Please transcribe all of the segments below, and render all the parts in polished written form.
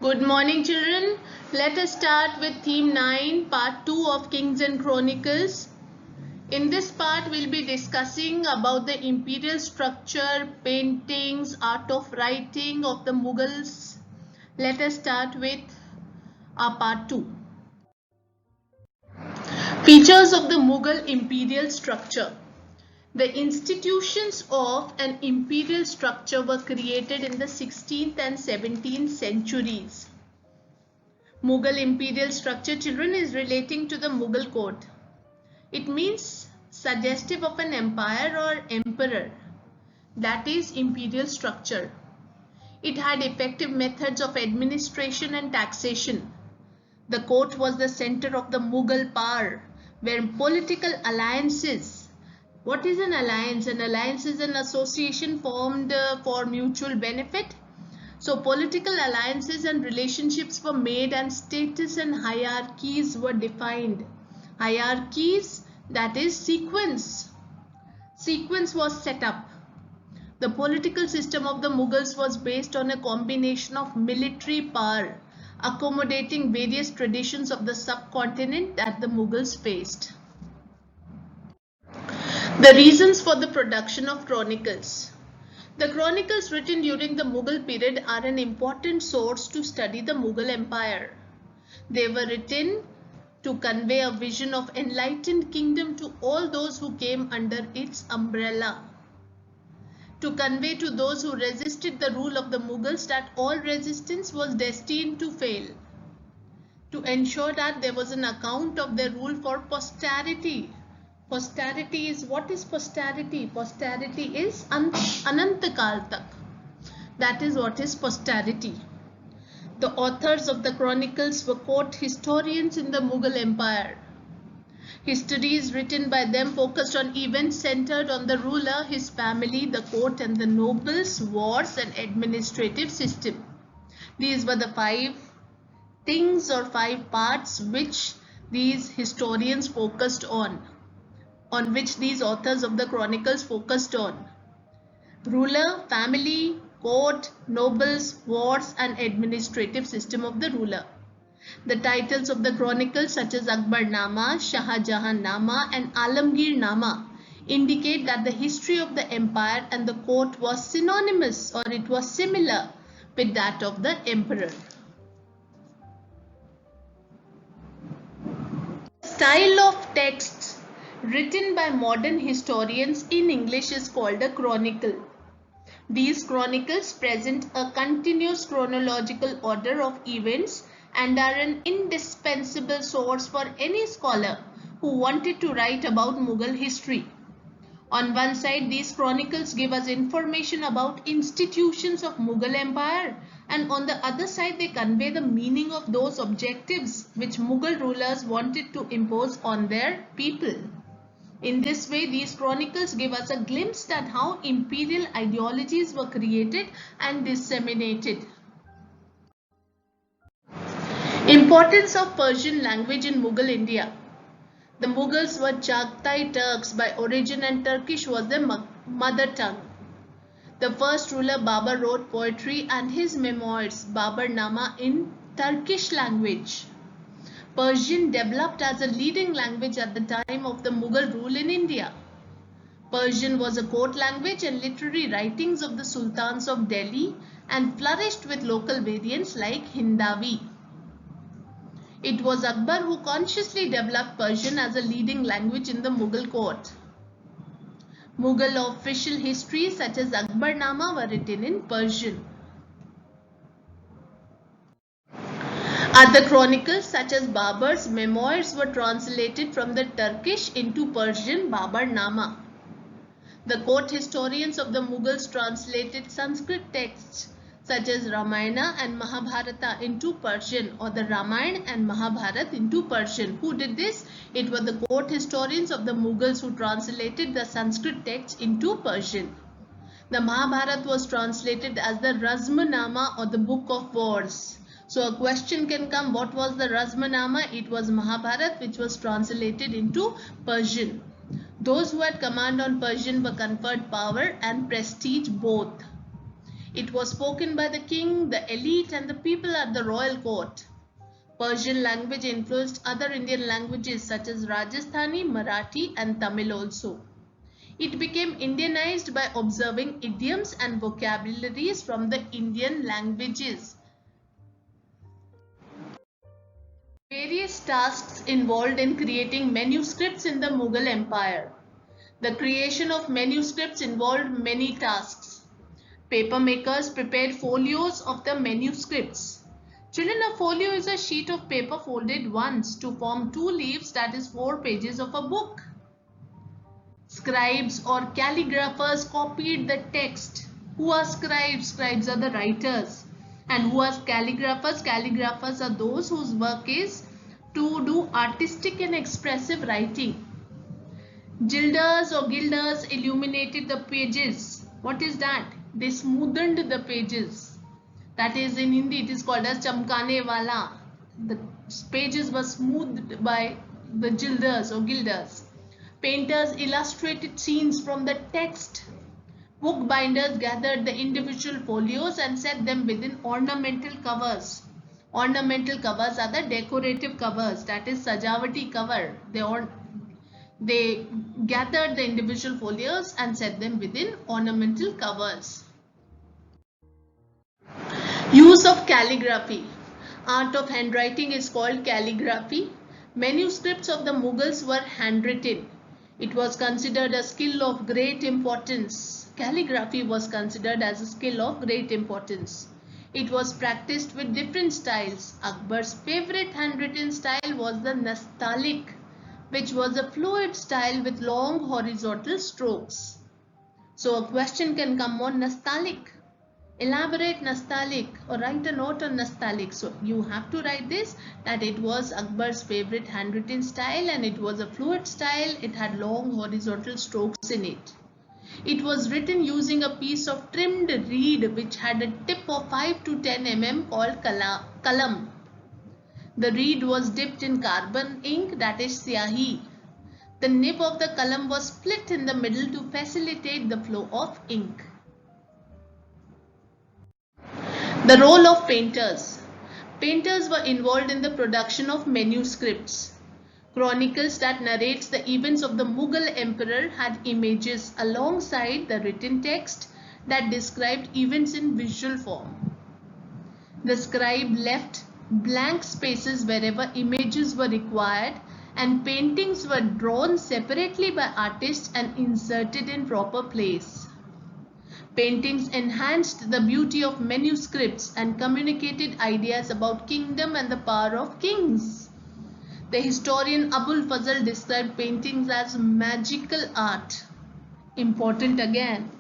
Good morning, children. Let us start with theme 9, part 2 of Kings and Chronicles. In this part, we'll be discussing about the imperial structure, paintings, art of writing of the Mughals. Let us start with our part 2. Features of the Mughal imperial structure. The institutions of an imperial structure were created in the 16th and 17th centuries. Mughal imperial structure, children, is relating to the Mughal court. It means suggestive of an empire or emperor. That is imperial structure. It had effective methods of administration and taxation. The court was the center of the Mughal power, where political alliances. What is an alliance? An alliance is an association formed for mutual benefit. So political alliances and relationships were made and status and hierarchies were defined. Hierarchies, that is sequence. Sequence was set up. The political system of the Mughals was based on a combination of military power, accommodating various traditions of the subcontinent that the Mughals faced. The reasons for the production of chronicles. The chronicles written during the Mughal period are an important source to study the Mughal Empire. They were written to convey a vision of enlightened kingdom to all those who came under its umbrella. To convey to those who resisted the rule of the Mughals that all resistance was destined to fail. To ensure that there was an account of their rule for posterity. Posterity is, what is posterity? Posterity is Anantakal Tak. That is what is posterity. The authors of the chronicles were court historians in the Mughal Empire. Histories written by them focused on events centered on the ruler, his family, the court and the nobles, wars and administrative system. These were the 5 things or 5 parts which these historians focused on which these authors of the chronicles focused on. Ruler, family, court, nobles, wars and administrative system of the ruler. The titles of the chronicles such as Akbar Nama, Shahjahan Nama and Alamgir Nama indicate that the history of the empire and the court was synonymous, or it was similar with that of the emperor. Style of texts written by modern historians in English is called a chronicle. These chronicles present a continuous chronological order of events and are an indispensable source for any scholar who wanted to write about Mughal history. On one side, these chronicles give us information about institutions of Mughal Empire, and on the other side they convey the meaning of those objectives which Mughal rulers wanted to impose on their people. In this way, these chronicles give us a glimpse at how imperial ideologies were created and disseminated. Importance of Persian language in Mughal India. The Mughals were Chagatai Turks by origin and Turkish was their mother tongue. The first ruler Babur wrote poetry and his memoirs Babur Nama in Turkish language. Persian developed as a leading language at the time of the Mughal rule in India. Persian was a court language and literary writings of the sultans of Delhi and flourished with local variants like Hindavi. It was Akbar who consciously developed Persian as a leading language in the Mughal court. Mughal official histories such as Akbar Nama were written in Persian. Other chronicles such as Babur's memoirs were translated from the Turkish into Persian Babur Nama. The court historians of the Mughals translated Sanskrit texts such as Ramayana and Mahabharata into Persian, or the Ramayana and Mahabharata into Persian. Who did this? It were the court historians of the Mughals who translated the Sanskrit texts into Persian. The Mahabharata was translated as the Razmanama, or the Book of Wars. So a question can come, what was the Razmanama? It was Mahabharata which was translated into Persian. Those who had command on Persian were conferred power and prestige both. It was spoken by the king, the elite, and the people at the royal court. Persian language influenced other Indian languages such as Rajasthani, Marathi, and Tamil also. It became Indianized by observing idioms and vocabularies from the Indian languages. Various tasks involved in creating manuscripts in the Mughal Empire. The creation of manuscripts involved many tasks. Paper makers prepared folios of the manuscripts. Children, a folio is a sheet of paper folded once to form two leaves, that is 4 pages of a book. Scribes or calligraphers copied the text. Who are scribes? Scribes are the writers. And who are calligraphers? Calligraphers are those whose work is to do artistic and expressive writing. Gilders or gilders illuminated the pages. What is that? They smoothened the pages. That is, in Hindi it is called as chamkane wala. The pages were smoothed by the gilders or gilders. Painters illustrated scenes from the text. Bookbinders gathered the individual folios and set them within ornamental covers. Ornamental covers are the decorative covers, that is sajavati cover. They gathered the individual folios and set them within ornamental covers. Use of calligraphy. Art of handwriting is called calligraphy. Manuscripts of the Mughals were handwritten. It was considered a skill of great importance. Calligraphy was considered as a skill of great importance. It was practiced with different styles. Akbar's favorite handwritten style was the Nastaliq, which was a fluid style with long horizontal strokes. So a question can come on Nastaliq. Elaborate Nastaliq or write a note on Nastaliq. So you have to write this, that it was Akbar's favorite handwritten style and it was a fluid style. It had long horizontal strokes in it. It was written using a piece of trimmed reed which had a tip of 5 to 10 mm called kalam. The reed was dipped in carbon ink, that is syahi. The nib of the kalam was split in the middle to facilitate the flow of ink. The role of painters. Painters were involved in the production of manuscripts. Chronicles that narrates the events of the Mughal emperor had images alongside the written text that described events in visual form. The scribe left blank spaces wherever images were required, and paintings were drawn separately by artists and inserted in proper place. Paintings enhanced the beauty of manuscripts and communicated ideas about kingdom and the power of kings. The historian Abul Fazl described paintings as magical art. Important again.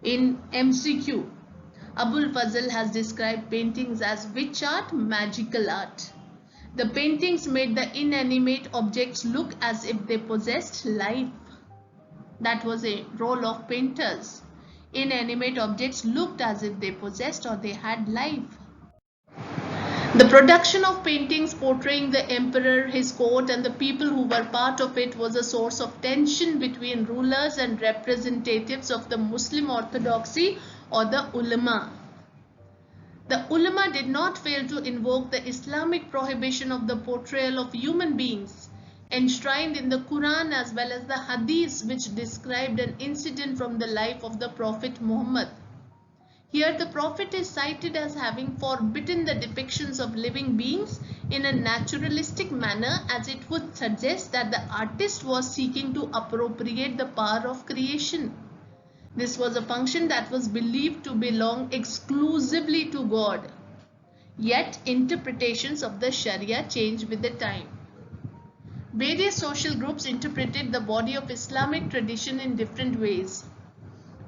In MCQ, Abul Fazl has described paintings as which art? Magical art. The paintings made the inanimate objects look as if they possessed life. That was a role of painters. Inanimate objects looked as if they possessed or they had life. The production of paintings portraying the emperor, his court, and the people who were part of it was a source of tension between rulers and representatives of the Muslim orthodoxy or the ulama. The ulama did not fail to invoke the Islamic prohibition of the portrayal of human beings, enshrined in the Quran as well as the Hadiths, which described an incident from the life of the Prophet Muhammad. Here the Prophet is cited as having forbidden the depictions of living beings in a naturalistic manner, as it would suggest that the artist was seeking to appropriate the power of creation. This was a function that was believed to belong exclusively to God. Yet interpretations of the Sharia changed with the time. Various social groups interpreted the body of Islamic tradition in different ways.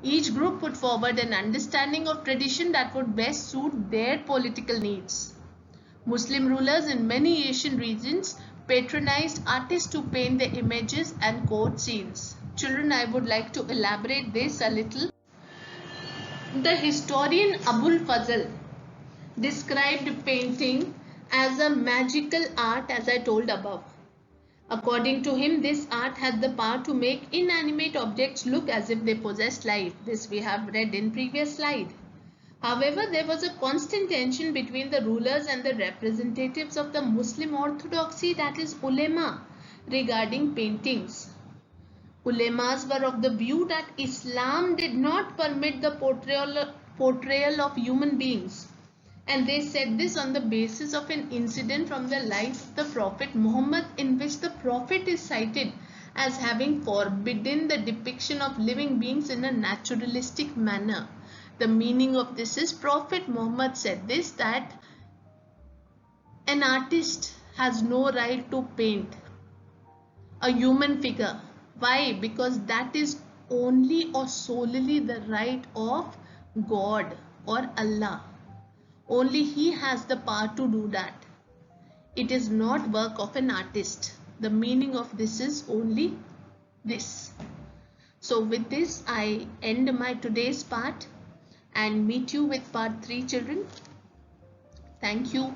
Each group put forward an understanding of tradition that would best suit their political needs. Muslim rulers in many Asian regions patronized artists to paint their images and court scenes. Children, I would like to elaborate this a little. The historian Abul Fazl described painting as a magical art, as I told above. According to him, this art had the power to make inanimate objects look as if they possessed life. This we have read in previous slide. However, there was a constant tension between the rulers and the representatives of the Muslim orthodoxy, that is ulema, regarding paintings. Ulemas were of the view that Islam did not permit the portrayal of human beings, and they said this on the basis of an incident from the life of the Prophet Muhammad, in which the Prophet is cited as having forbidden the depiction of living beings in a naturalistic manner. The meaning of this is, Prophet Muhammad said this, that an artist has no right to paint a human figure. Why? Because that is only or solely the right of God or Allah. Only He has the power to do that. It is not work of an artist. The meaning of this is only this. So with this, I end my today's part and meet you with part 3, children. Thank you.